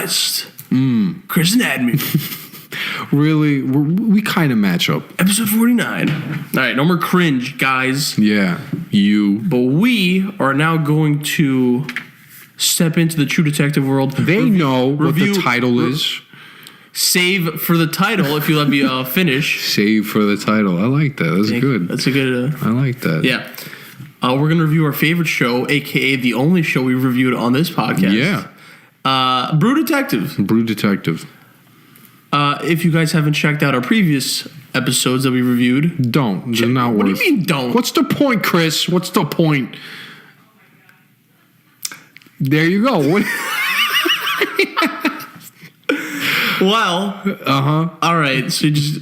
Christ. Chris and Admin. Really, we kind of match up. Episode 49. All right, no more cringe, guys. Yeah, you. But we are now going to step into the True Detective world. They know what the title is. Save for the title if you let me finish. Save for the title. I like that. That's good. That's a good... I like that. Yeah. We're going to review our favorite show, a.k.a. the only show we've reviewed on this podcast. Yeah. Brew Detective. Brew Detective. If you guys haven't checked out our previous episodes that we reviewed... Don't. They're not What worth. do you mean don't? What's the point, Chris? What's the point? There you go. What? Well... All right, so just...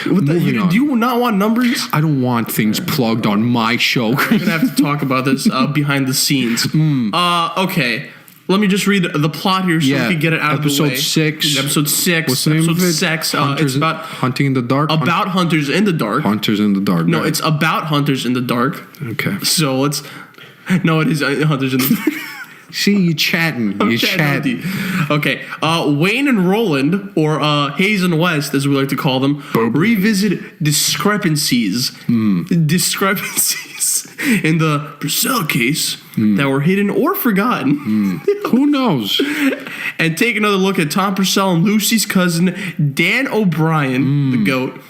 Moving on. Do you not want numbers? I don't want things plugged on my show. We're going to have to talk about this behind the scenes. Okay. Let me just read the plot here so we can get it out of the way. Episode 6. Episode 6. What's the name of it? Sex. Hunters, It's about Hunting in the Dark? About Hunters in the Dark. Hunters in the Dark. No, right. it's about Hunters in the Dark. Okay. So let's... No, it is Hunters in the Dark. See, you chatting. You chatting. Okay. Wayne and Roland, or Hayes and West, as we like to call them, revisit discrepancies. Discrepancies in the Purcell case that were hidden or forgotten. Who knows? And take another look at Tom Purcell and Lucy's cousin, Dan O'Brien, the GOAT.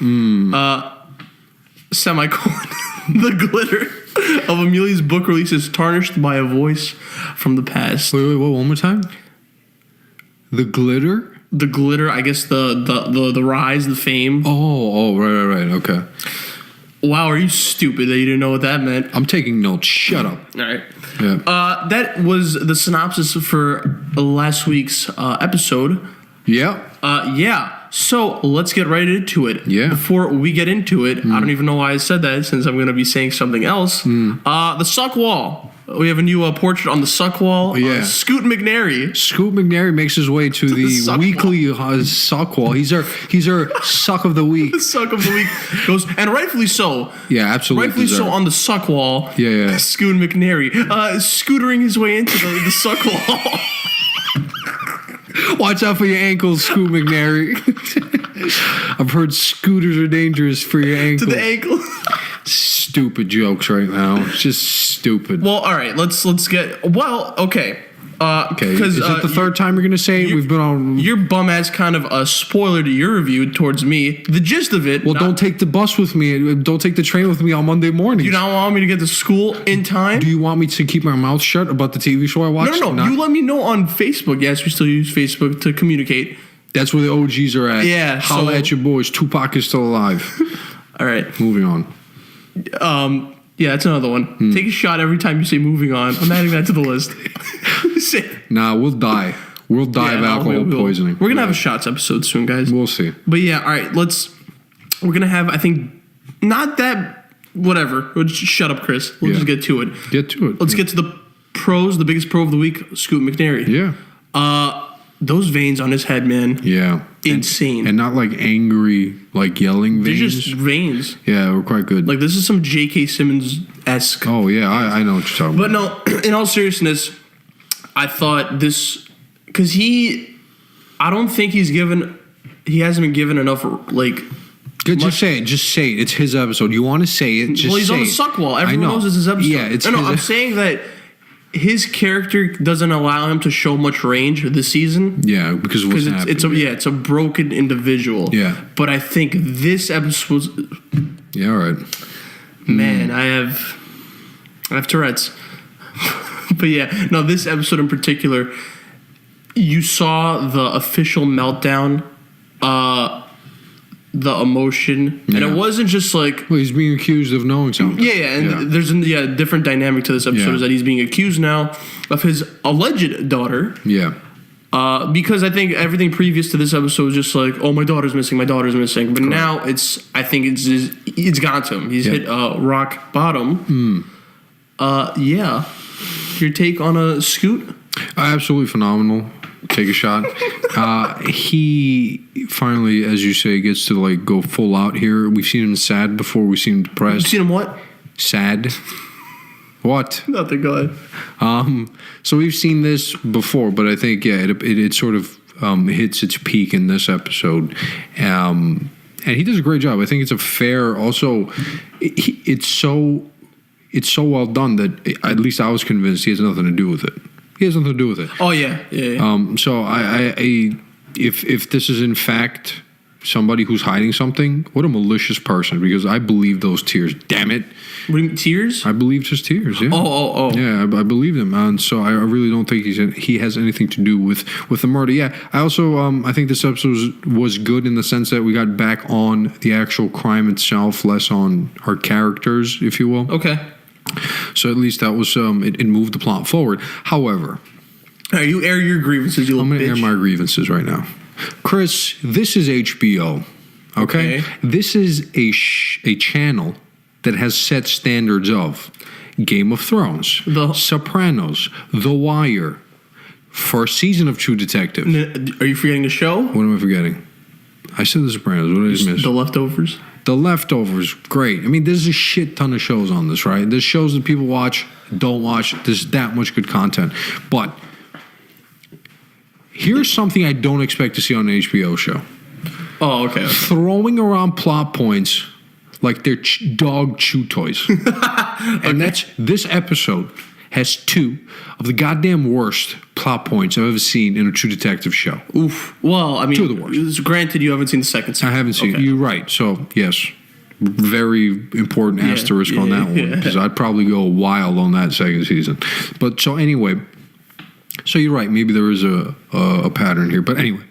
Semicolon. The glitter of Amelia's book release is tarnished by a voice from the past. Wait, one more time? The glitter? The glitter, I guess the rise, the fame. Oh, right, okay. Wow, are you stupid that you didn't know what that meant? I'm taking notes. Shut up. All right. Yeah. That was the synopsis for last week's episode. Yeah. Yeah. So let's get right into it. Yeah. Before we get into it, I don't even know why I said that since I'm going to be saying something else. The Suck Wall. We have a new portrait on the Suck Wall. Yeah. Scoot McNairy. Scoot McNairy makes his way to the Suck weekly Suck Wall. He's our Suck of the Week. The Suck of the Week goes, and rightfully so. Yeah, absolutely. Rightfully so on the Suck Wall. Yeah. Scoot McNairy. Scootering his way into the Suck Wall. Watch out for your ankles, Scoot McNairy. I've heard scooters are dangerous for your ankles. To the ankle. Stupid jokes right now. It's just stupid. Well, all right. Let's get. Well, okay. Okay. Is it the third time you're going to say it? We've been on. Your bum ass kind of a spoiler to your review towards me. The gist of it. Well, don't take the bus with me. Don't take the train with me on Monday morning. You not want me to get to school in time? Do you want me to keep my mouth shut about the TV show I watched? No. You let me know on Facebook. Yes, we still use Facebook to communicate. That's where the OGs are at. Yeah. Holla at your boys. Tupac is still alive. All right. Moving on. Yeah, that's another one. Take a shot every time you say moving on. I'm adding that to the list. Nah, we'll die. We'll die of alcohol poisoning. We're going to have a shots episode soon, guys. We'll see. But yeah, all right, we're going to have, I think, not that, whatever. We'll just shut up, Chris. We'll just get to it. Get to it. Let's get to the pros, the biggest pro of the week, Scoot McNairy. Yeah. Those veins on his head, man. Yeah. Insane. And not like angry, like yelling veins. They're just veins. Yeah, we're quite good. Like, this is some J.K. Simmons-esque. Oh, yeah, I know what you're talking about. But no, in all seriousness, I thought this... Because I don't think he hasn't been given enough, like... Good, just say it. Just say it. It's his episode. You want to say it, just say it. Well, he's on the Suck Wall. Everyone knows it's his episode. Yeah, it's No, I'm saying that his character doesn't allow him to show much range this season. Yeah, because of what's happening. It's a broken individual. Yeah. But I think this episode was... Yeah, all right. Man, I have Tourette's. But yeah, no, this episode in particular, you saw the official meltdown, the emotion, and it wasn't just like... Well, he's being accused of knowing something. And there's a different dynamic to this episode is that he's being accused now of his alleged daughter. Yeah. Because I think everything previous to this episode was just like, oh, my daughter's missing. But now I think it's got to him. He's hit rock bottom. Yeah. Your take on a Scoot? Absolutely phenomenal. Take a shot. He finally, as you say, gets to like go full out here. We've seen him sad before. We've seen him depressed. You've seen him what? Sad. What? Nothing. Go ahead. So we've seen this before, but I think it sort of hits its peak in this episode. And he does a great job. I think it's a fair. Also, it's so well done that at least I was convinced he has nothing to do with it. He has nothing to do with it. Oh yeah. So if this is in fact somebody who's hiding something, what a malicious person! Because I believe those tears. Damn it! What do you mean, tears? I believe his tears. Yeah. Oh. Yeah, I believe them, and so I really don't think he has anything to do with the murder. Yeah, I also I think this episode was good in the sense that we got back on the actual crime itself, less on our characters, if you will. Okay. So at least that was it moved the plot forward. However, all right, you air your grievances, you little bitch. I'm going to air my grievances right now. Chris, this is HBO, okay? This is a channel that has set standards of Game of Thrones, The Sopranos, The Wire, first season of True Detective. Are you forgetting the show? What am I forgetting? I said The Sopranos. What did I just miss? The Leftovers. The Leftovers, great. I mean, there's a shit ton of shows on this, right? There's shows that people watch, don't watch. There's that much good content. But here's something I don't expect to see on an HBO show. Oh, okay. Throwing around plot points like they're dog chew toys. And that's this episode has two of the goddamn worst plot points I've ever seen in a True Detective show. Oof. Well, I mean, Two of the worst. Granted, you haven't seen the second season. I haven't seen it. Okay. You're right. So, yes, very important asterisk on that one because I'd probably go wild on that second season. But so anyway, so you're right. Maybe there is a pattern here. But anyway,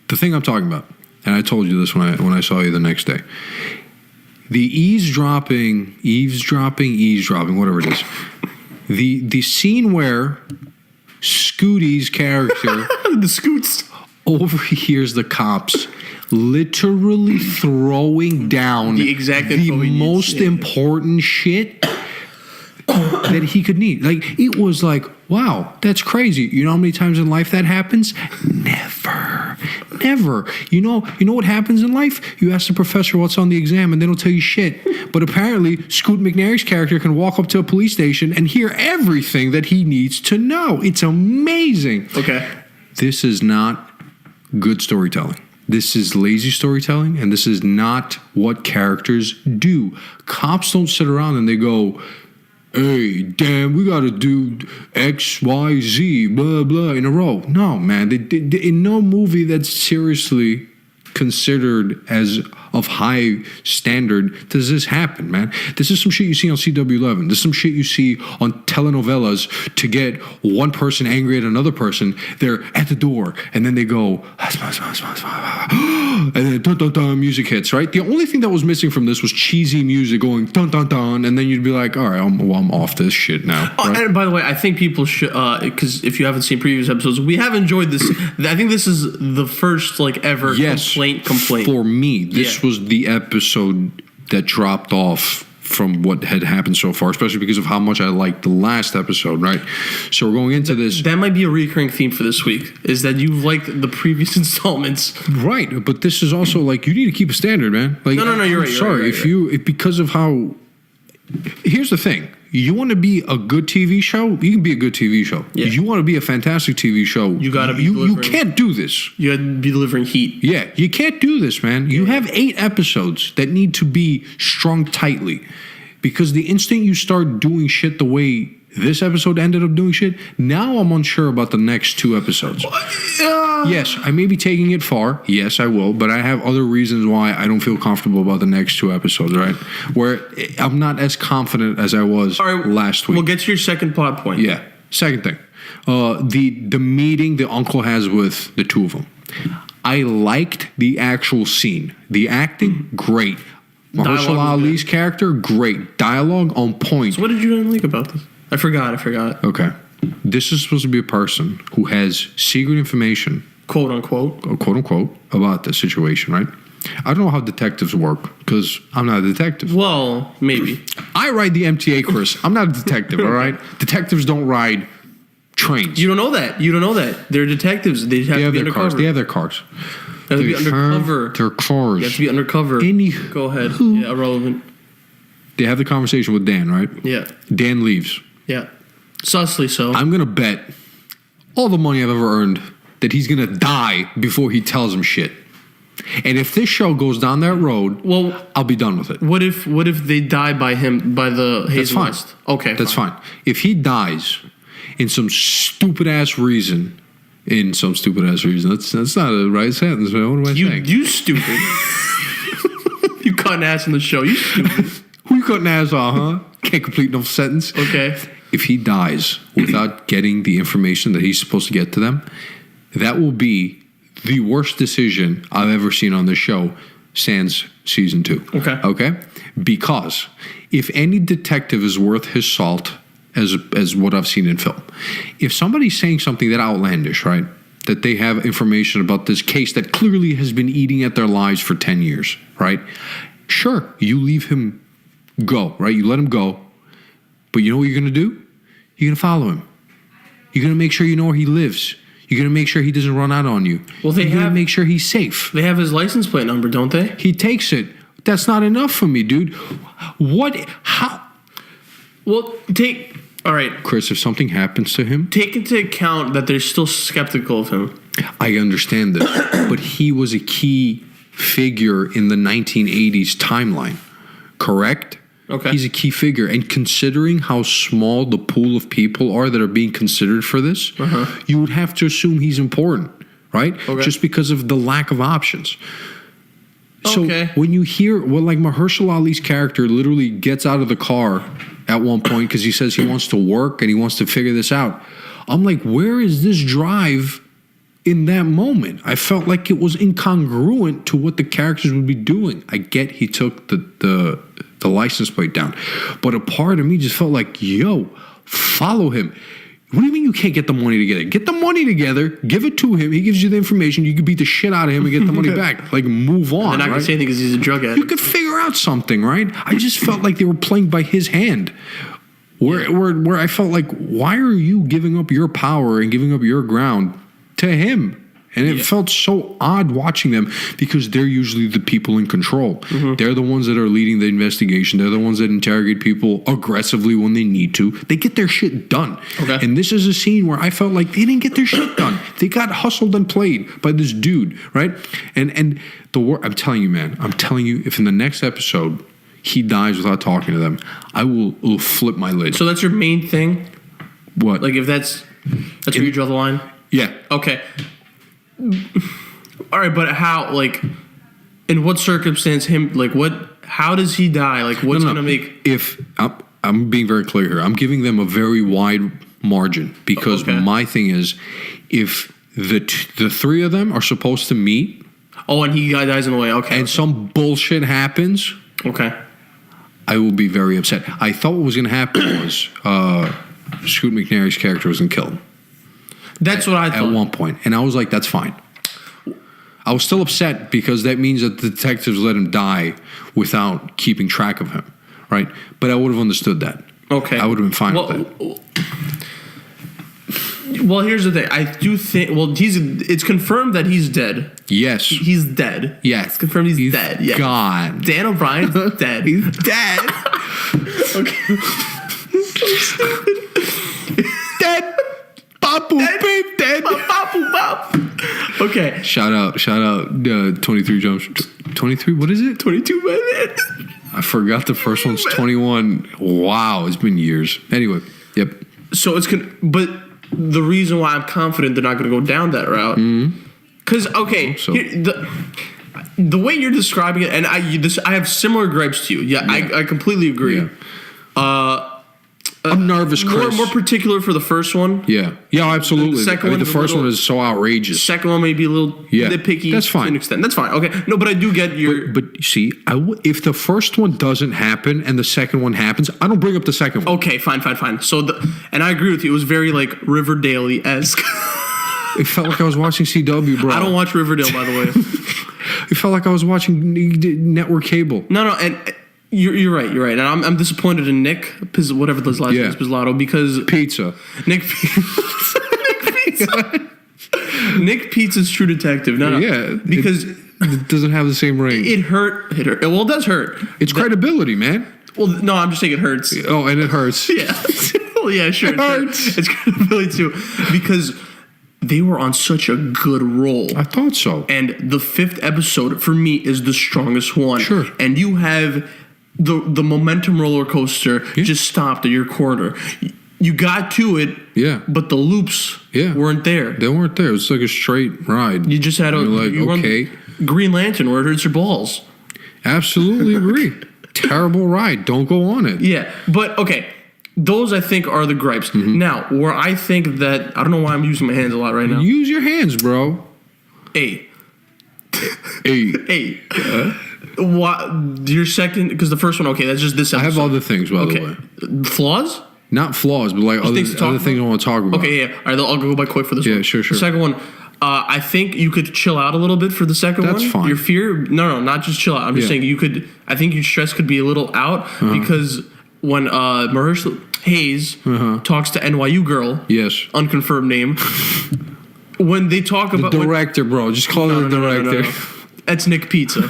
the thing I'm talking about, and I told you this when I saw you the next day, the eavesdropping, whatever it is. The scene where Scooty's character The Scoots overhears the cops literally throwing down the exact the info he needs. most important shit that he could need. Like, it was like, wow, that's crazy. You know how many times in life that happens? Never. You know what happens in life? You ask the professor what's on the exam and they don't tell you shit. But apparently, Scoot McNairy's character can walk up to a police station and hear everything that he needs to know. It's amazing. Okay. This is not good storytelling. This is lazy storytelling, and this is not what characters do. Cops don't sit around and they go, hey, damn, we got to do X, Y, Z, blah, blah, in a row. No, man. They, in no movie that's seriously considered as of high standard does this happen, man. This is some shit you see on CW11. This is some shit you see on telenovelas to get one person angry at another person. They're at the door, and then they go, and then dun-dun-dun, music hits, right? The only thing that was missing from this was cheesy music going dun-dun-dun, and then you'd be like, all right, I'm off this shit now. Right? And by the way, I think people should, because if you haven't seen previous episodes, we have enjoyed this. I think this is the first, ever complaint. For me, this was the episode that dropped off from what had happened so far, especially because of how much I liked the last episode, right? So we're going into this. That might be a recurring theme for this week, is that you've liked the previous installments. Right, but this is also you need to keep a standard, man. No, you're right. Sorry, if because of how. Here's the thing. You want to be a good TV show? You can be a good TV show. Yeah. You want to be a fantastic TV show? You got to be You can't do this. You got to be delivering heat. Yeah, you can't do this, man. You have 8 episodes that need to be strung tightly. Because the instant you start doing shit the way this episode ended up doing shit, now I'm unsure about the next 2 episodes. Yes, I may be taking it far. Yes, I will. But I have other reasons why I don't feel comfortable about the next 2 episodes, right? Where I'm not as confident as I was last week. We'll get to your second plot point. Yeah. Second thing. The meeting the uncle has with the 2 of them. I liked the actual scene. The acting, great. Mahershala Ali's character, great. Dialogue on point. So what did you like about this? I forgot. Okay. This is supposed to be a person who has secret information, quote unquote, about the situation, right? I don't know how detectives work because I'm not a detective. Well, maybe. I ride the MTA, Chris. I'm not a detective, all right? Detectives don't ride trains. You don't know that. They're detectives. They have to be undercover. Cars. They have their cars. They have to be undercover. Their cars. You have to be undercover. Go ahead. Yeah, irrelevant. They have the conversation with Dan, right? Yeah. Dan leaves. Yeah. Sussly so. I'm going to bet all the money I've ever earned that he's going to die before he tells him shit. And if this show goes down that road, Well, I'll be done with it. what if they die by the Hazel fine. West? Okay, That's fine. If he dies in some stupid ass reason, that's not a right sentence, man. What am I saying? You stupid. You cutting ass in the show. You stupid. Who you cutting ass off, huh? Can't complete no sentence. Okay. If he dies without getting the information that he's supposed to get to them, that will be the worst decision I've ever seen on this show sans season 2. Okay? Because if any detective is worth his salt, as what I've seen in film, if somebody's saying something that outlandish, right, that they have information about this case that clearly has been eating at their lives for 10 years, right? Sure, you leave him go, right? You let him go. But you know what you're going to do? You're going to follow him. You're going to make sure you know where he lives. You're going to make sure he doesn't run out on you. Well, you're going to make sure he's safe. They have his license plate number, don't they? He takes it. That's not enough for me, dude. What? How? Well, all right. Chris, if something happens to him, Take into account that they're still skeptical of him. I understand this, but he was a key figure in the 1980s timeline, correct? Okay. He's a key figure. And considering how small the pool of people are that are being considered for this, you would have to assume he's important, right? Okay. Just because of the lack of options. So Okay. when you hear, like Mahershala Ali's character literally gets out of the car at one point because he says he wants to work and he wants to figure this out. I'm like, where is this drive in that moment? I felt like it was incongruent to what the characters would be doing. I get he took the license plate down, but a part of me just felt like, yo, follow him. What do you mean you can't get the money together? Get the money together, give it to him. He gives you the information. You can beat the shit out of him and get the money back. Like, move on. They're not going right? to say anything because he's a drug addict. You could figure out something, right? I just felt like they were playing by his hand. Where I felt like, why are you giving up your power and giving up your ground to him? And it felt so odd watching them because they're usually the people in control. They're the ones that are leading the investigation. They're the ones that interrogate people aggressively when they need to. They get their shit done. Okay. And this is a scene where I felt like they didn't get their shit done. They got hustled and played by this dude, right? And I'm telling you, man, if in the next episode he dies without talking to them, I will flip my lid. So that's your main thing? What? Like, if that's where you draw the line? Yeah. Okay. All right, but how, like, in what circumstance how does he die? Like, what's going to make... If I'm being very clear here, I'm giving them a very wide margin because Okay. my thing is, if the three of them are supposed to meet Oh, and he dies in the way. Okay. and some bullshit happens, Okay. I will be very upset. I thought what was going to happen was Scoot McNairy's character was going to kill him That's what I thought. at one point, and I was like, that's fine. I was still upset because that means that the detectives let him die without keeping track of him, right? But I would have understood that. Okay. I would have been fine with that. Well, here's the thing. I do think... Well, it's confirmed that he's dead. Yes. He's dead. Yes. It's confirmed he's dead. Yeah. God. Dan O'Brien's dead. He's dead. Okay. So stupid. Dead. Papu beep dead. Bop, bop. Okay. Shout out 23 jumps. 23, what is it? 22 minutes. I forgot the first one's 21. Wow, it's been years. Anyway, yep. So but the reason why I'm confident they're not going to go down that route, because so. the way you're describing it, and I have similar gripes to you. Yeah, I completely agree. Yeah. I'm nervous, Chris. More particular for the first one. Yeah, absolutely. The second the one's a first one little- is so outrageous. Second one may be a little nitpicky. That's fine. To an extent. That's fine. Okay. No, but I do get your. But you see, if the first one doesn't happen and the second one happens, I don't bring up the second one. Okay, fine. So and I agree with you. It was very like Riverdale-esque. It felt like I was watching CW, bro. I don't watch Riverdale, by the way. It felt like I was watching network cable. No, and you're right. You're right, and I'm disappointed in Nick, whatever his last name is, Pizzolatto, because Pizza. Nick Pizza. Nick Pizza's True Detective. No, because it doesn't have the same ring. it hurt. Well, it does hurt. It's credibility, man. Well, no, I'm just saying it hurts. Oh, and it hurts. Yeah. Well, yeah, sure. It hurts. It's credibility too, because they were on such a good roll. I thought so. And the 5th episode for me is the strongest one. Sure. And you have the momentum roller coaster just stopped at your corner. You got to it, Yeah. but the loops Yeah. weren't there. They weren't there. It was like a straight ride. You just had You're like, you run okay. Green Lantern where it hurts your balls. Absolutely agree. Terrible ride. Don't go on it. Yeah, but okay. Those I think are the gripes. Mm-hmm. Now, where I think that I don't know why I'm using my hands a lot right now. Use your hands, bro. Hey, Hey. what your second? Because the first one, okay, that's just this I episode. have other things, by the way. Flaws? Not flaws, but like other things to talk things I want to talk about. Okay, yeah. All right, I'll go by quick for this one. Yeah, sure. The second one, I think you could chill out a little bit for the second one. That's fine. Your fear, no, not just chill out. I'm just Yeah. saying you could. I think your stress could be a little out because when Mahershala Hayes talks to NYU girl, Yes. unconfirmed name, when they talk about Director, bro. Just call her the director. no. That's Nick Pizza.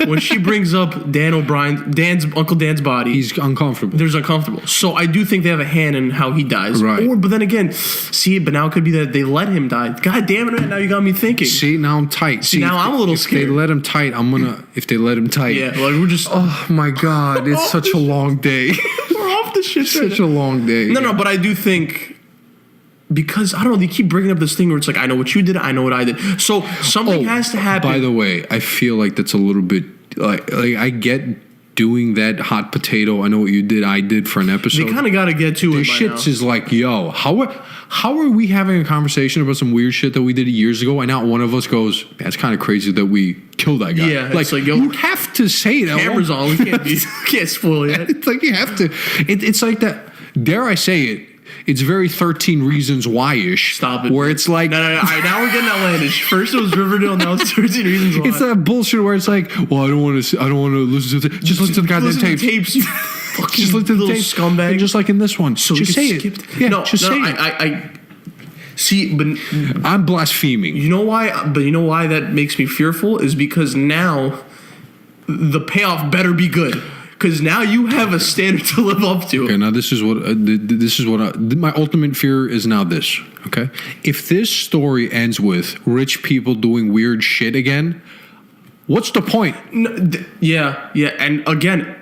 When she brings up Dan's Uncle Dan's body, He's uncomfortable. there's uncomfortable. So I do think they have a hand in how he dies. Right. But then again, but now it could be that they let him die. God damn it! Now you got me thinking. See, now I'm tight. See, now I'm a little if scared. they let him tight, if they let him tight. Yeah, like we're just Oh my God, it's such a long day. we're off the shit. Such a long day. No, but I do think. Because I don't know, they keep bringing up this thing where it's like, I know what you did, I know what I did. So something has to happen. By the way, I feel like that's a little bit like I get doing that hot potato. I know what you did. I did for an episode. they kind of got to get to it. The by shits now. is like, yo, how are we having a conversation about some weird shit that we did years ago, and not one of us goes, that's kind of crazy that we killed that guy. Yeah, it's like, yo, you have to say that. Cameras on. We can't spoil it. It's like you have to. It's like that. Dare I say it? It's very 13 Reasons Why-ish. Stop it. Where it's like... No. All right, now we're getting outlandish. First it was Riverdale, now it's 13 Reasons Why. It's that bullshit where it's like, well, I don't want to listen to just listen to the goddamn Listen to tapes. tapes, you fucking Just listen to the little tapes. scumbag. And just like in this one. So just say skip it. Yeah, no, just say it. I see, but I'm blaspheming. you know why? But you know why that makes me fearful is because now the payoff better be good. Because now you have a standard to live up to. Okay, now this is what my ultimate fear is now this, okay? If this story ends with rich people doing weird shit again, what's the point? No, yeah, and again,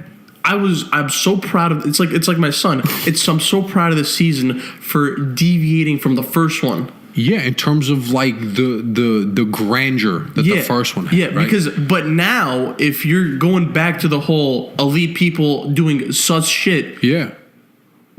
I'm so proud of it's like my son. I'm so proud of this season for deviating from the first one. Yeah, in terms of like the grandeur that the first one had. Yeah, right? but now if you're going back to the whole elite people doing such shit, yeah,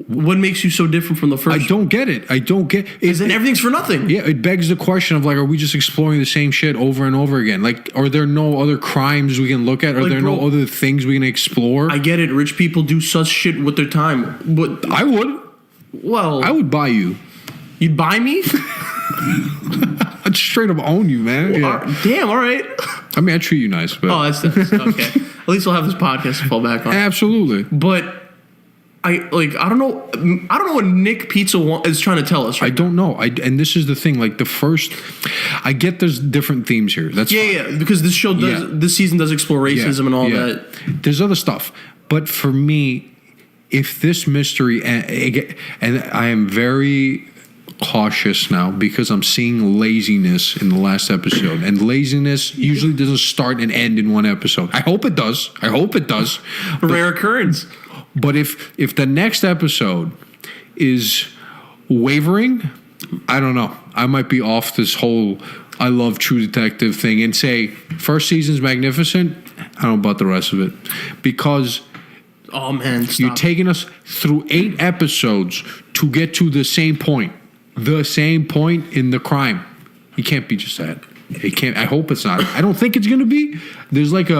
what makes you so different from the first? I don't get it. Because then everything's for nothing. Yeah, it begs the question of like, are we just exploring the same shit over and over again? Like, are there no other crimes we can look at? Are Like, there no other things we can explore? I get it. Rich people do such shit with their time, but I would buy you. You'd buy me? I'd straight up own you, man. Yeah. Damn. All right. I mean, I treat you nice, but Oh, that's okay. At least I'll have this podcast to fall back on. absolutely. But I don't know what Nick Pizza is trying to tell us. I Right don't know. And this is the thing. Like the first, I get there's different themes here. That's fine. yeah, because this show does this season does explore racism and all that. There's other stuff, but for me, if this mystery and I am very cautious now because I'm seeing laziness in the last episode, and laziness usually doesn't start and end in one episode. I hope it does. Rare occurrence. But if the next episode is wavering, I don't know. I might be off this whole I love True Detective thing and say first season's magnificent. I don't know about the rest of it because Oh man, stop. you're taking us through 8 episodes to get to the same point in the crime. It can't be just that. It can't. I hope it's not. I don't think it's going to be. There's like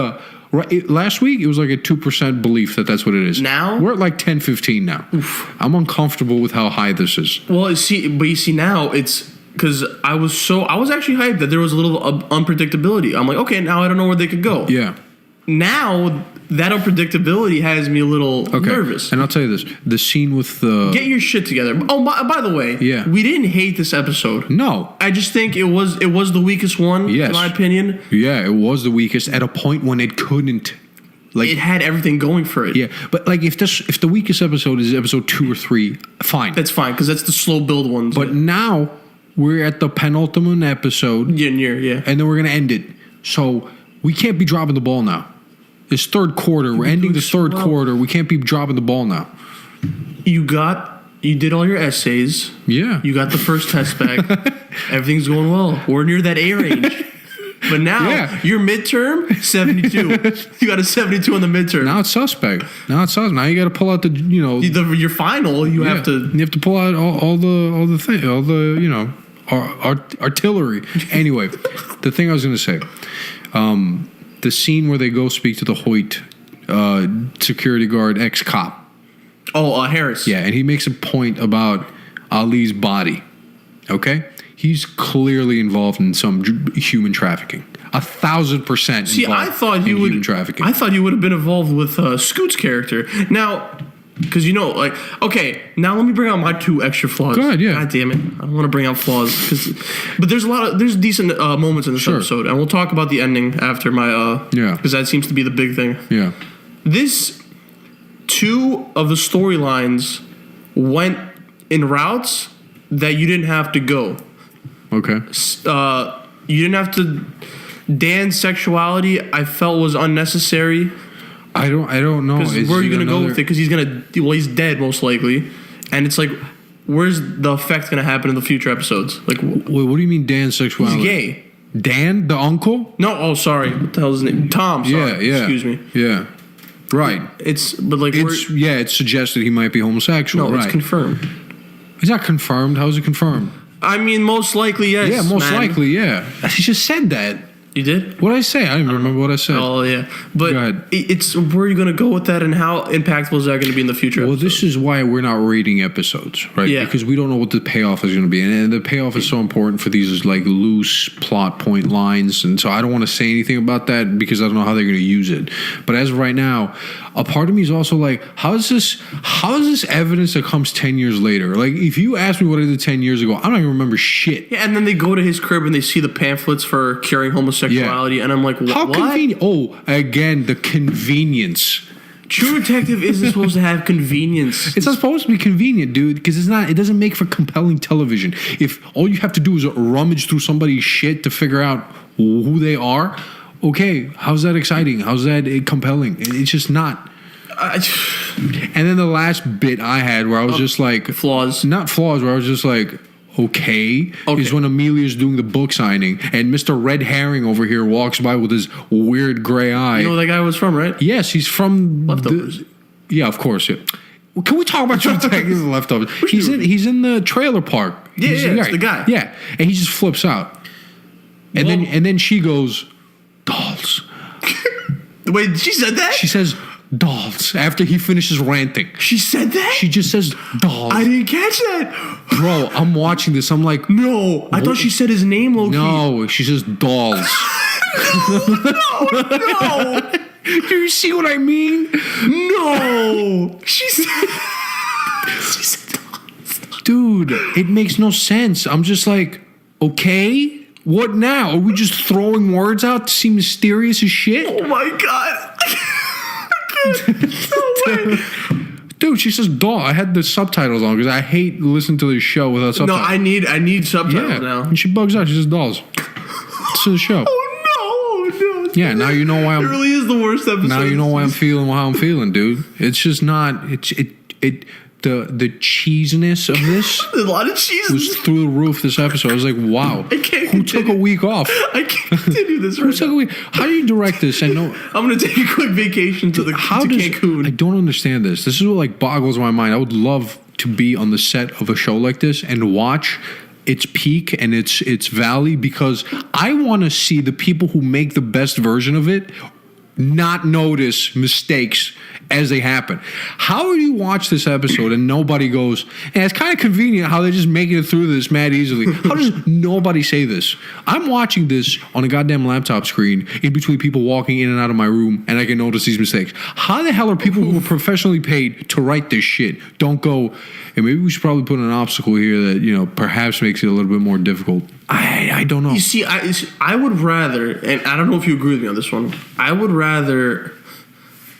last week it was like a 2% belief that that's what it is. Now? We're at like 10-15 now. Oof. I'm uncomfortable with how high this is. Well, you see now it's because I was actually hyped that there was a little unpredictability. I'm like, okay, now I don't know where they could go. Yeah. Now that unpredictability has me a little nervous. And I'll tell you this: the scene with the Get your shit together. Oh, by the way, Yeah. we didn't hate this episode. No. I just think it was the weakest one, Yes. in my opinion. Yeah, it was the weakest at a point when it couldn't. Like It had everything going for it. yeah, but like if the weakest episode is episode 2 or 3, fine. That's fine because that's the slow build ones. But now we're at the penultimate episode, Yeah. and then we're gonna end it. So we can't be dropping the ball now. It's third quarter. We're ending the third quarter. We can't be dropping the ball now. You did all your essays. Yeah. You got the first test back. Everything's going well. We're near that A range. But now, your midterm, 72. You got a 72 on the midterm. Now it's suspect. Now you got to pull out your final. You have to pull out all the artillery. Anyway, the thing I was going to say, the scene where they go speak to the Hoyt security guard ex-cop. Oh, Harris. Yeah, and he makes a point about Ali's body. Okay? He's clearly involved in some human trafficking. 1,000% See, I thought he would. Human trafficking. I thought he would have been involved with Scoot's character. Now, because okay. Now let me bring out my 2 extra flaws. Go ahead, yeah. God damn it, I don't want to bring out flaws, but there's decent moments in this episode, and we'll talk about the ending after my because that seems to be the big thing. Yeah. This 2 of the storylines went in routes that you didn't have to go. Okay. You didn't have to. Dan's sexuality, I felt, was unnecessary. I don't know. Where are you gonna go with it? Because he's dead most likely, and it's like, where's the effect gonna happen in the future episodes? Like, wait, what do you mean Dan's sexuality? He's gay. Dan, the uncle? No. Oh, sorry. What the hell's his name? Tom. Sorry. Yeah. Excuse me. Yeah. Right. It's suggested he might be homosexual. No, right. It's confirmed. It's not confirmed. How is it confirmed? I mean, most likely, yes. Yeah, most likely, yeah. He just said that. You did? What did I say? I don't even remember what I said. Oh, yeah. But go ahead. It's where are you going to go with that, and how impactful is that going to be in the future? Well, this is why we're not rating episodes, right? Yeah. Because we don't know what the payoff is going to be. And the payoff is so important for these like loose plot point lines. And so I don't want to say anything about that because I don't know how they're going to use it. But as of right now, a part of me is also like, how is this evidence that comes 10 years later? Like, if you ask me what I did 10 years ago, I don't even remember shit. Yeah, and then they go to his crib and they see the pamphlets for curing homosexuality, and I'm like, what? How convenient. Oh, again, the convenience. True Detective isn't supposed to have convenience. It's not supposed to be convenient, dude, because it doesn't make for compelling television. If all you have to do is rummage through somebody's shit to figure out who they are, okay, how's that exciting? How's that compelling? It's just not. And then the last bit I had where I was just like... Flaws. Not flaws, where I was just like... Okay, is when Amelia's doing the book signing and Mr. Red Herring over here walks by with his weird gray eye. You know where that guy was from, right? Yes, he's from Leftovers. Yeah, of course. Yeah. Well, can we talk about True Detective Leftovers? He's in the trailer park. Yeah, it's the guy. Yeah, and he just flips out, and then she goes, dolls. Wait, she said that? She says dolls after he finishes ranting. She said that? She just says dolls. I didn't catch that. Bro, I'm watching this. I'm like, no. I thought she said his name, low-key. No, she says dolls. No. Do you see what I mean? No. She said dolls. Dude, it makes no sense. I'm just like, okay, what now? Are we just throwing words out to seem mysterious as shit? Oh my God. No way. Dude, she says doll. I had the subtitles on because I hate listening to this show without subtitles. No, I need subtitles now. And she bugs out. She says dolls. It's the show. Oh no. Yeah, now you know why I'm... It really is the worst episode. Now you know why I'm feeling how I'm feeling, dude. It's just not... The cheesiness of this a lot of cheese was through the roof this episode. I was like, wow. Who took a week off? I can't continue this right Who took a week? How do you direct this? And no, I'm going to take a quick vacation to Cancun. I don't understand this. This is what like boggles my mind. I would love to be on the set of a show like this and watch its peak and its valley because I want to see the people who make the best version of it not notice mistakes as they happen. How do you watch this episode and nobody goes, and it's kind of convenient how they're just making it through this mad easily. How does nobody say this? I'm watching this on a goddamn laptop screen in between people walking in and out of my room and I can notice these mistakes. How the hell are people who are professionally paid to write this shit don't go, and maybe we should probably put an obstacle here that, you know, perhaps makes it a little bit more difficult. I don't know. You see, I would rather, and I don't know if you agree with me on this one, I would rather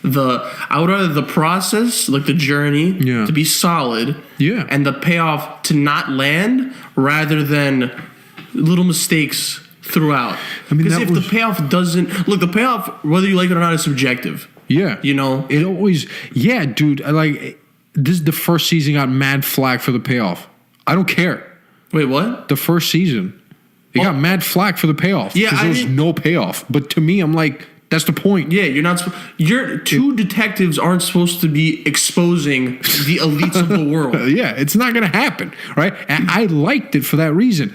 I would rather the process, like the journey, Yeah. to be solid, Yeah. and the payoff to not land, rather than little mistakes throughout. I mean, Because that if was- the payoff doesn't look, the payoff, whether you like it or not, is subjective. Yeah. You know? It always, yeah, dude. This is the first season got mad flack for the payoff. I don't care. Wait, what? The first season, it got mad flack for the payoff. Yeah, because I there was didn't- no payoff. But to me, I'm like, that's the point. Yeah, you're not. Your two detectives aren't supposed to be exposing the elites of the world. Yeah, it's not going to happen, right? And I liked it for that reason.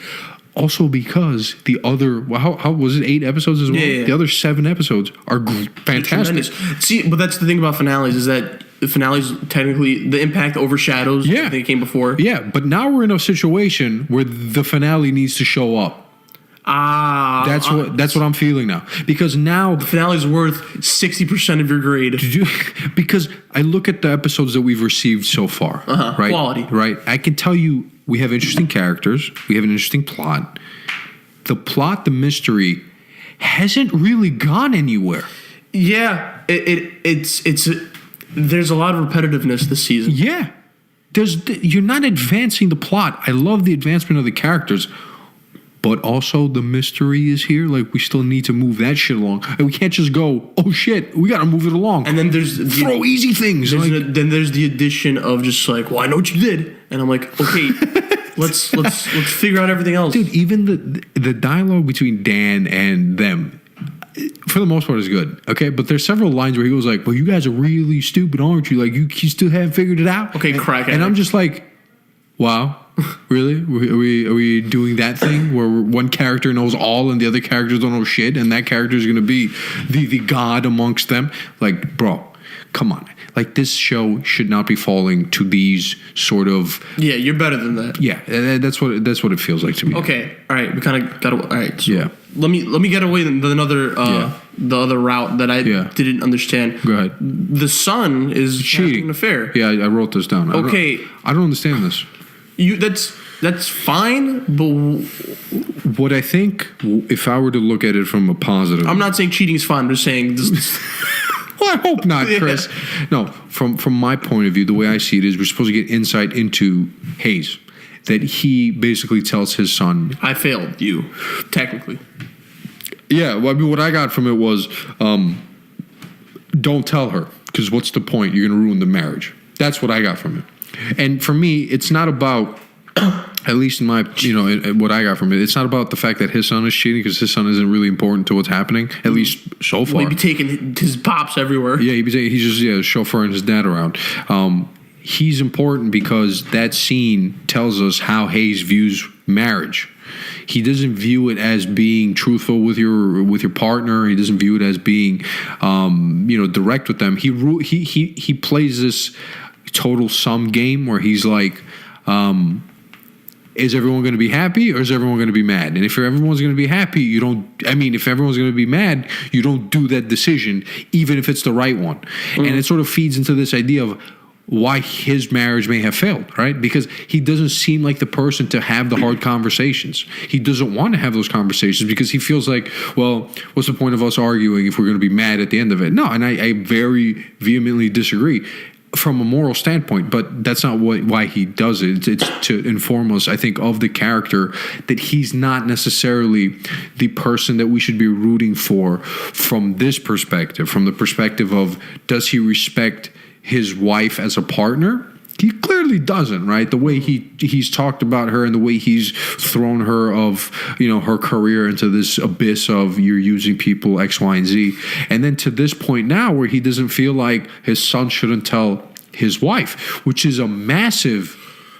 Also because the other, how was it, 8 episodes as well? Yeah. The other 7 episodes are fantastic. Tremendous. See, but that's the thing about finales is that the finales technically the impact overshadows Yeah. everything that came before. Yeah, but now we're in a situation where the finale needs to show up. That's what I'm feeling now. Because now the finale's worth 60% of your grade. because I look at the episodes that we've received so far, right? Quality. Right. I can tell you we have interesting characters, we have an interesting plot. The plot, the mystery hasn't really gone anywhere. Yeah, it's there's a lot of repetitiveness this season. Yeah. You're not advancing the plot. I love the advancement of the characters. But also the mystery is here. Like, we still need to move that shit along. And we can't just go, oh shit, we got to move it along. And then there's throw easy things. then there's the addition of just like, well, I know what you did, and I'm like, okay, let's figure out everything else. Dude, even the dialogue between Dan and them, for the most part, is good. Okay, but there's several lines where he goes like, well, you guys are really stupid, aren't you? Like, you still haven't figured it out. Okay, crack. And I'm just like, wow. Really? Are we doing that thing where one character knows all and the other characters don't know shit, and that character is going to be the god amongst them? Like, bro, come on. Like, this show should not be falling to these sort of. Yeah, you're better than that. Yeah, that's what it feels like to me. Okay, all right, we kind of got. All right, so Yeah. Let me get away with another the other route that I didn't understand. Go ahead. The son is Cheating. an affair. Yeah, I wrote this down. Okay. I don't understand this. That's fine, but What I think, if I were to look at it from a positive, I'm not saying cheating is fine. I'm just saying this. well, I hope not, Chris. No, from my point of view, the way I see it is we're supposed to get insight into Hayes, that he basically tells his son, I failed you, technically. yeah, well, I mean, what I got from it was, don't tell her, because what's the point? You're going to ruin the marriage. That's what I got from it. And for me, it's not about, at least in my, what I got from it, it's not about the fact that his son is cheating, because his son isn't really important to what's happening, at least so far. He'd be taking his pops everywhere. Yeah, he's just chauffeuring his dad around. He's important because that scene tells us how Hayes views marriage. He doesn't view it as being truthful with your partner. He doesn't view it as being, direct with them. He plays this total sum game where he's like, is everyone going to be happy or is everyone going to be mad? And if everyone's going to be happy, if everyone's going to be mad, you don't do that decision, even if it's the right one. And it sort of feeds into this idea of why his marriage may have failed, right? Because he doesn't seem like the person to have the hard conversations. He doesn't want to have those conversations because he feels like, well, what's the point of us arguing if we're going to be mad at the end of it? No, and I very vehemently disagree from a moral standpoint, but that's not why he does it. It's to inform us, I think, of the character, that he's not necessarily the person that we should be rooting for from this perspective, from the perspective of, does he respect his wife as a partner? He clearly doesn't, right? The way he's talked about her and the way he's thrown her her career into this abyss of you're using people X, Y, and Z. And then to this point now where he doesn't feel like his son shouldn't tell his wife, which is a massive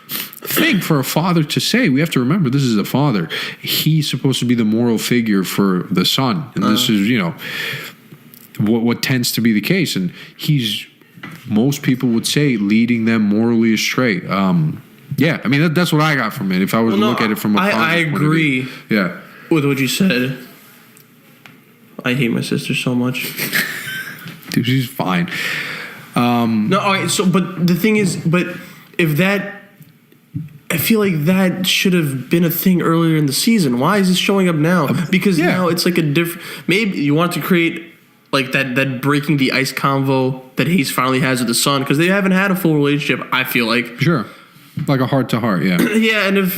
thing for a father to say. We have to remember, this is a father. He's supposed to be the moral figure for the son. And this is, what tends to be the case. And he's, most people would say, leading them morally astray. Yeah, I mean, that's what I got from it. If I was to look at it from a positive I agree. point of view. Yeah. With what you said. I hate my sister so much. Dude, she's fine. No, all right, so, but the thing is, if that, I feel like that should have been a thing earlier in the season. Why is this showing up now? Because now it's like a different, maybe you want to create like that breaking the ice convo that Hayes finally has with the son, because they haven't had a full relationship. I feel like Sure. Like a heart to heart, yeah. yeah, and if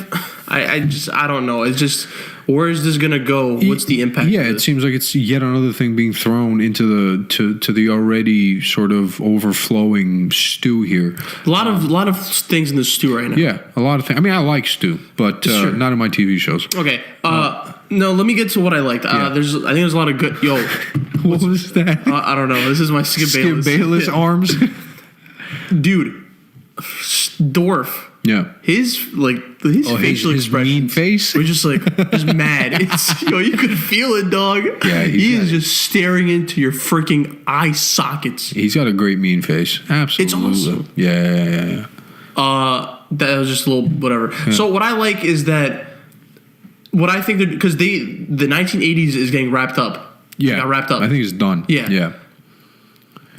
I don't know, it's just where is this gonna go? What's the impact? Yeah, of it this? seems like it's yet another thing being thrown into to the already sort of overflowing stew here. a lot of things in the stew right now. Yeah, a lot of things. I mean, I like stew, but Sure. not in my TV shows. Okay. No, let me get to what I liked. Yeah. I think there's a lot of good. Yo, What was that? I don't know. This is my Skip Skip Bayless. Bayless Yeah. arms. Dude. Dorf. Yeah. His facial his expression mean face? was just like just mad. It's you could feel it, dog. Yeah, he got is it. just staring into your freaking eye sockets. He's got a great mean face. Absolutely. It's awesome. Yeah. That was just a little whatever. So what I like is that what I think that because the 1980s is getting wrapped up. Yeah. Got wrapped up. I think it's done. Yeah. Yeah.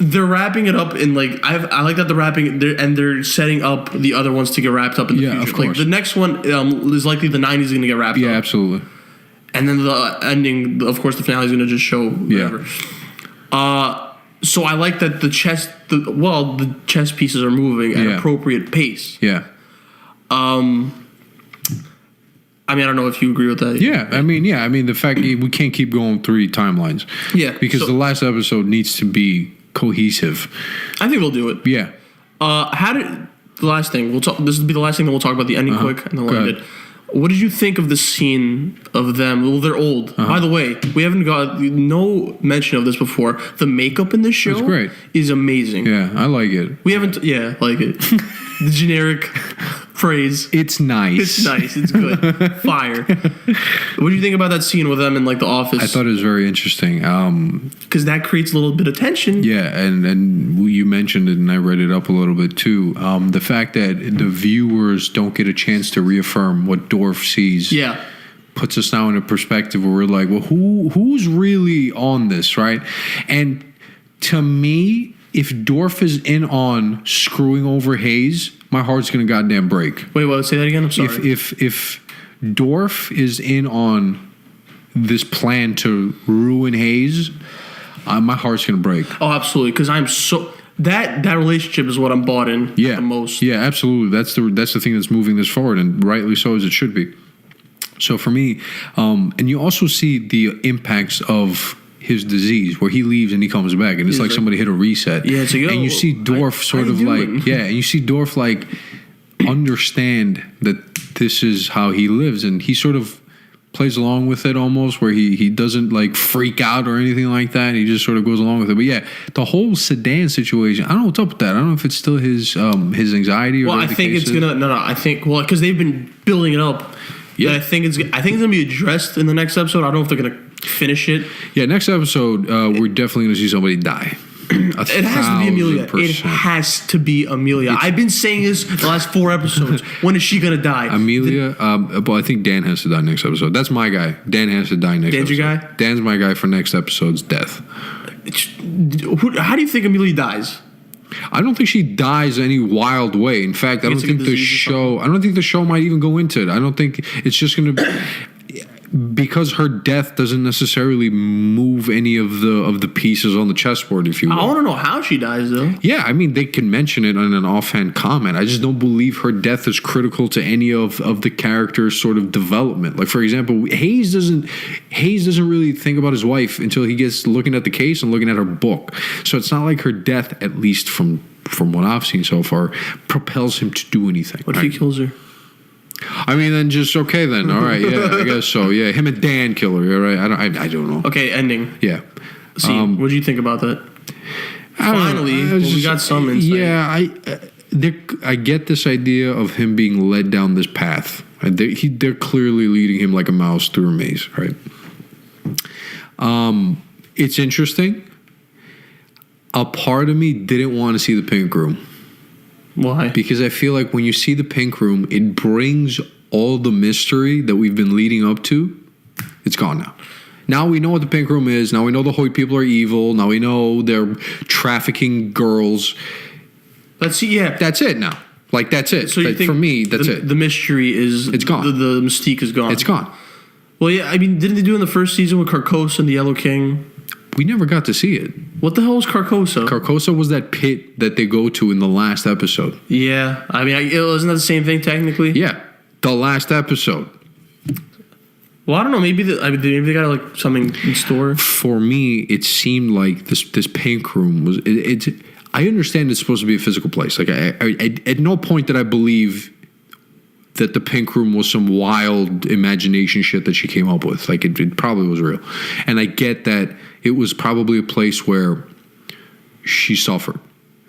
They're wrapping it up in like I like that they're wrapping it and they're setting up the other ones to get wrapped up in the Yeah, future. of course. Like the next one is likely the 90s is going to get wrapped Yeah, up. absolutely. And then the ending, of course, the finale is going to just show whatever. So I like that the chess pieces are moving at Yeah. appropriate pace. Yeah. I mean, I don't know if you agree with that. Yeah, I mean, the fact we can't keep going 3 timelines. Yeah, because so- the last episode needs to be cohesive. I think we'll do it. Yeah, How did the last thing we'll talk? This will be the last thing that we'll talk about the ending quick, and then we'll Go end ahead. it. What did you think of the scene of them? Well, they're old. By the way, we haven't got no mention of this before. The makeup in this show It's great. is amazing. yeah, I like it. We haven't, like it. The generic phrase. It's nice. It's nice. It's good. Fire. What do you think about that scene with them in like the office? I thought it was very interesting. Because that creates a little bit of tension. Yeah, and you mentioned it, and I read it up a little bit too. The fact that the viewers don't get a chance to reaffirm what Dorf sees. Yeah. Puts us now in a perspective where we're like, well, who's really on this, right? And to me, if Dorf is in on screwing over Hayes, my heart's gonna goddamn break. Wait, what? Say that again. I'm sorry. If Dorf is in on this plan to ruin Hayes, my heart's gonna break. Oh, absolutely. Because I'm so that relationship is what I'm bought in the most. Yeah, absolutely. That's the thing that's moving this forward, and rightly so, as it should be. So for me, and you also see the impacts of his disease, where he leaves and he comes back, and it's like somebody hit a reset. Yeah, it's like, and you see Dorf sort of like, and you see Dorf like understand that this is how he lives, and he sort of plays along with it almost, where he doesn't like freak out or anything like that. He just sort of goes along with it. But yeah, the whole sedan situation, I don't know what's up with that. I don't know if it's still his anxiety or Well, I whatever the think case it's is. gonna I think because they've been building it up. Yeah. Yeah, I think it's gonna be addressed in the next episode. I don't know if they're gonna finish it. Yeah, next episode, we're definitely going to see somebody die. It has to be Amelia. It 1,000%. has to be Amelia. I've been saying this the last 4 episodes. When is she gonna die? Amelia, well, I think Dan has to die next episode. That's my guy. Dan has to die next Dan's episode. your guy? Dan's my guy for next episode's death. How do you think Amelia dies? I don't think she dies any wild way. In fact, I don't It's like a think the disease or show. I don't think the show might even go into it. I don't think it's just going to. Because her death doesn't necessarily move any of the pieces on the chessboard, if you will. I want to know how she dies, though. Yeah, I mean, they can mention it in an offhand comment. I just don't believe her death is critical to any of the character's sort of development. Like, for example, Hayes doesn't really think about his wife until he gets looking at the case and looking at her book. So it's not like her death, at least from what I've seen so far, propels him to do anything. What if he kills her? I mean, then just okay then. All right, yeah, I guess so. Yeah, him and Dan kill her. All right, I don't know. Okay, ending. Yeah. Scene. What do you think about that? Finally, we got some insight. Yeah, I get this idea of him being led down this path. They're clearly leading him like a mouse through a maze, right? It's interesting. A part of me didn't want to see the pink room. Why? Because I feel like when you see the pink room, it brings all the mystery that we've been leading up to. It's gone now. Now we know what the pink room is. Now we know the Hoyt people are evil. Now we know they're trafficking girls. Let's see. Yeah. That's it now. Like, that's it. So you think for me, that's it. The mystery is It's gone. The mystique is gone. It's gone. Well, yeah. I mean, didn't they do it in the first season with Carcosa and the Yellow King? We never got to see it. What the hell was Carcosa? Carcosa was that pit that they go to in the last episode. Yeah, I mean, isn't that the same thing technically? Yeah, the last episode. Well, I don't know. Maybe maybe they got like something in store. For me, it seemed like this pink room was. I understand it's supposed to be a physical place. Like, at no point did I believe that the pink room was some wild imagination shit that she came up with. Like, it probably was real. And I get that it was probably a place where she suffered.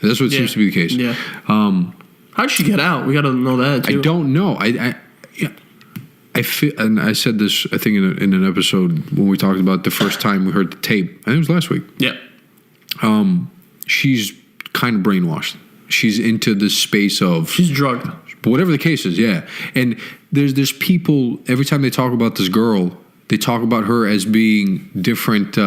That's what seems to be the case. Yeah. How'd she get out? We got to know that, too. I don't know. I feel, and I said this, I think, in an episode when we talked about the first time we heard the tape. I think it was last week. Yeah. She's kind of brainwashed. She's into this space of... She's drugged. But whatever the case is, yeah. And there's people, every time they talk about this girl, they talk about her as being different.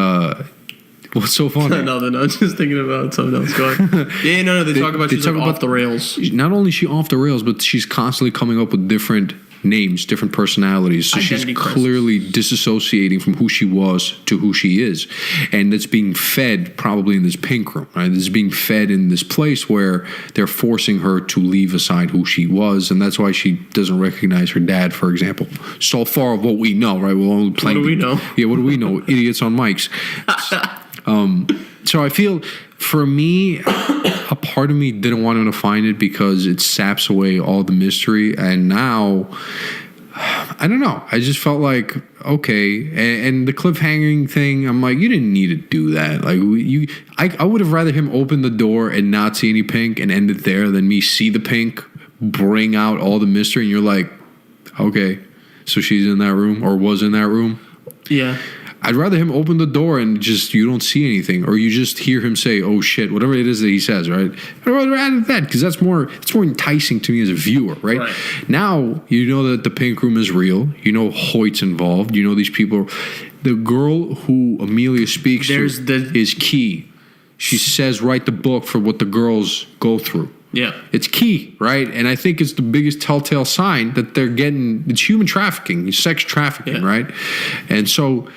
What's so funny? No, they're not. Just thinking about something else. Go ahead. Yeah, no, they talk about she's like off the rails. Not only is she off the rails, but she's constantly coming up with different names, different personalities. So she's clearly disassociating from who she was to who she is. And that's being fed probably in this pink room, right? It's being fed in this place where they're forcing her to leave aside who she was. And that's why she doesn't recognize her dad, for example. So far of what we know, right? We're only playing. What do we know? Yeah, what do we know? Idiots on mics. So I feel, for me, a part of me didn't want him to find it because it saps away all the mystery. And now, I don't know. I just felt like, okay. And the cliffhanging thing, I'm like, you didn't need to do that. Like, I would have rather him open the door and not see any pink and end it there than me see the pink, bring out all the mystery, and you're like, okay, so she's in that room or was in that room. Yeah. I'd rather him open the door and just, you don't see anything, or you just hear him say, oh shit, whatever it is that he says, right? I'd rather add that, because it's more enticing to me as a viewer, right? Now, you know that the pink room is real. You know Hoyt's involved. You know these people. The girl who Amelia speaks to is key. She says, write the book for what the girls go through. Yeah. It's key, right? And I think it's the biggest telltale sign that they're getting, it's human trafficking, sex trafficking, right? And so,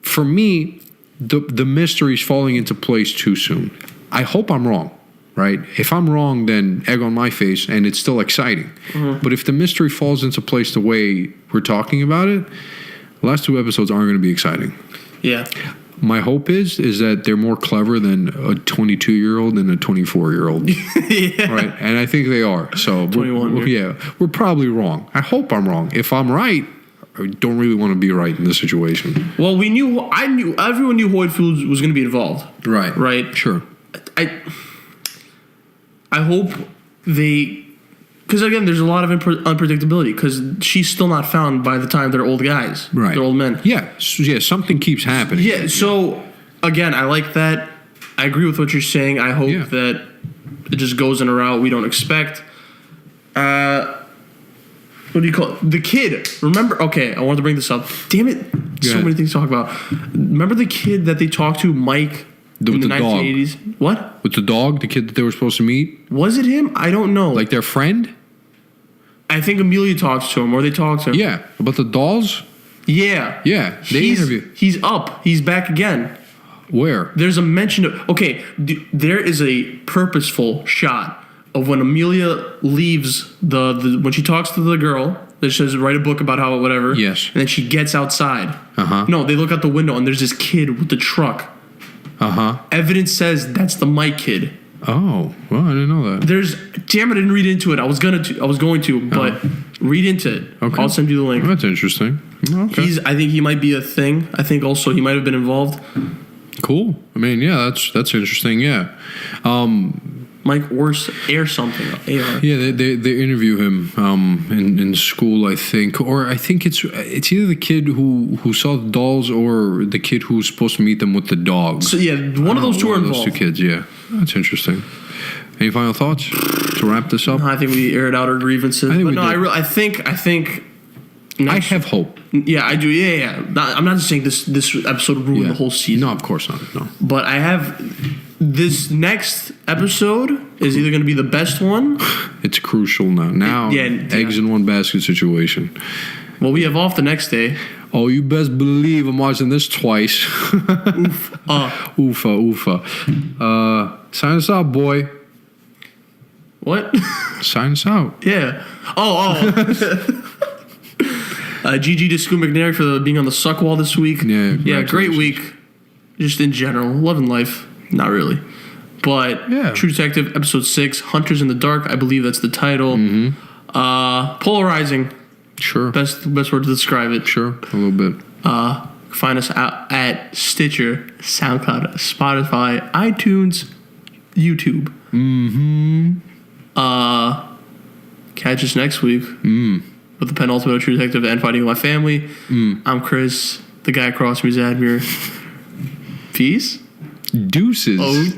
for me, the mystery's falling into place too soon. I hope I'm wrong, right? If I'm wrong, then egg on my face, and it's still exciting. Mm-hmm. But if the mystery falls into place the way we're talking about it, the last two episodes aren't going to be exciting. Yeah. My hope is that they're more clever than a 22-year-old and a 24-year-old. Yeah. Right? And I think they are. So, we're probably wrong. I hope I'm wrong. If I'm right, I don't really want to be right in this situation. Well, everyone knew Hoyt Fields was going to be involved. Right. Right? Sure. I hope they, because again, there's a lot of unpredictability, because she's still not found by the time they're old guys. Right. They're old men. Yeah. Something keeps happening. Yeah. So, again, I like that. I agree with what you're saying. I hope that it just goes in a route we don't expect. What do you call it? The kid. Remember? Okay, I wanted to bring this up. Damn it. So many things to talk about. Remember the kid that they talked to, Mike, in the 1980s? Dog. What? With the dog? The kid that they were supposed to meet? Was it him? I don't know. Like their friend? I think Amelia talks to him, or they talk to him. Yeah. About the dolls? Yeah. Yeah. He's up. He's back again. Where? There's a mention of... Okay, there is a purposeful shot of when Amelia leaves when she talks to the girl that says write a book about how whatever. Yes. And then she gets outside. Uh-huh. No, they look out the window and there's this kid with the truck. Uh-huh. Evidence says that's the Mike kid. Oh, well, I didn't know that. Damn it, I didn't read into it. I was going to, but read into it. Okay. I'll send you the link. That's interesting. Okay. I think he might be a thing. I think also he might have been involved. Cool. I mean, yeah, that's interesting. Yeah. Mike Air something. AR. Yeah, they interview him in school, I think, or I think it's either the kid who saw the dolls or the kid who's supposed to meet them with the dog. So yeah, one of those two are involved. Those two kids, yeah, that's interesting. Any final thoughts to wrap this up? No, I think we aired out our grievances. I think. I have hope. Yeah, I do. Yeah. I'm not just saying this episode ruined the whole season. No, of course not. No. But I have. This next episode is either going to be the best one. It's crucial now. Eggs in one basket situation. Well, we have off the next day. Oh, you best believe I'm watching this twice. Oofa. Sign us out, boy. What? Sign us out. Yeah. GG to Scoot McNair for being on the suck wall this week. Yeah, great week. Just in general. Loving life. Not really. But True Detective, episode 6, Hunters in the Dark. I believe that's the title. Polarizing. Sure. Best word to describe it. Sure, a little bit. Find us out at Stitcher, SoundCloud, Spotify, iTunes, YouTube. Catch us next week with the penultimate True Detective and Fighting with My Family. I'm Chris. The guy across from me is Admir. Peace. Deuces. Oh.